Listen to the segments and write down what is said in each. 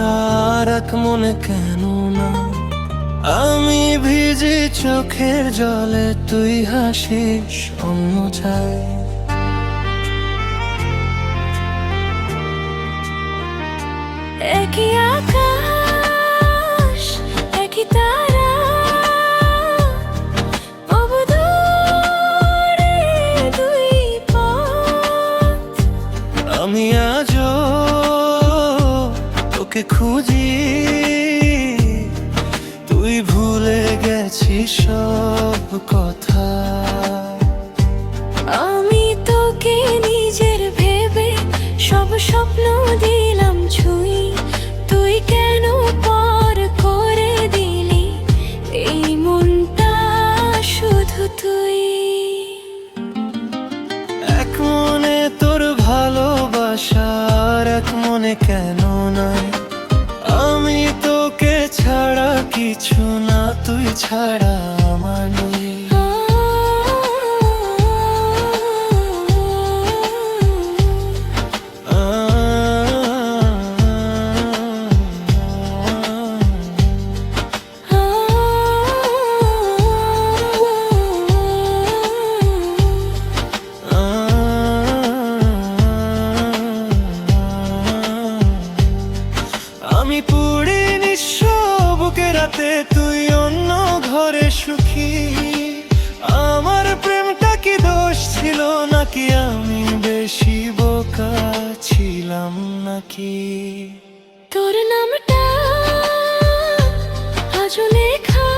ভালোবাসার এক মনে কেন না। আমি ভিজি চোখের জলে, তুই হাসিস অন্য চাই। একই আকাশ, একই তারা, তবু দূরে দুই পথ। আমি আজও তোকে খুঁজি, তুই ভুলে গেছিস সব কথা। আমি তোকে নিজের ভেবে সব স্বপ্ন দিলাম ছুঁই, তুই কেন পর করে দিলি এই মনটা শুধু তুই। এক মনে তোর ভালোবাসার এক মনে কেন নাই। আমি তোকে ছাড়া কিছু না, তুই ছাড়া আমার নেই। আমি পুড়ি নিঃস্ব বুকে রাতে, তুই অন্য ঘরে সুখী। আমার প্রেমটা কি দোষ ছিল নাকি, আমি বেশি বোকা ছিলাম নাকি? তোর নামটা আজও লেখা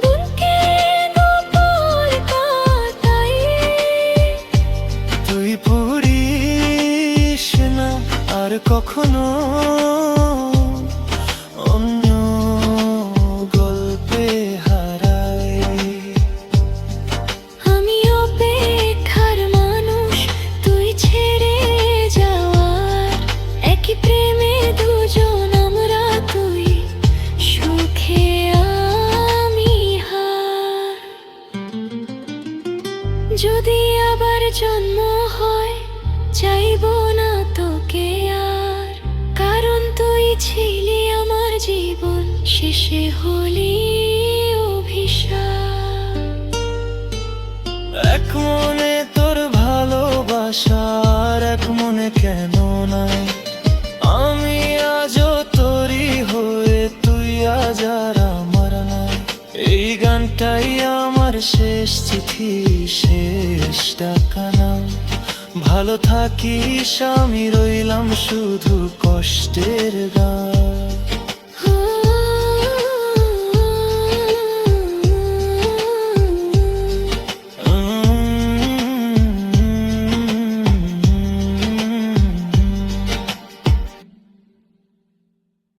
বুকে গোপন পাতায়। তুই পড়িস না আর কখনো অন্য গল্পে হারাই। আমি অপেক্ষার মানুষ, তুই ছেড়ে যাওয়ার। একই প্রেমে দুজন আমরা, তুই সুখে আমি হার। যদি আবার জন্ম হয় চাইবো না তোকে আর, কারণ তুই ছিলি আমার জীবন, শেষে হলি অভিশাপ। এক মনে তোর ভালোবাসার এক মনে কেন নাই। আমি আজও তোরই হয়ে, তুই আজ আর আমার নাই। এই গানটাই আমার শেষ চিঠি, শেষ ডাকা নাম। ভালো থাকিস, আমি রইলাম শুধু কষ্টের গান।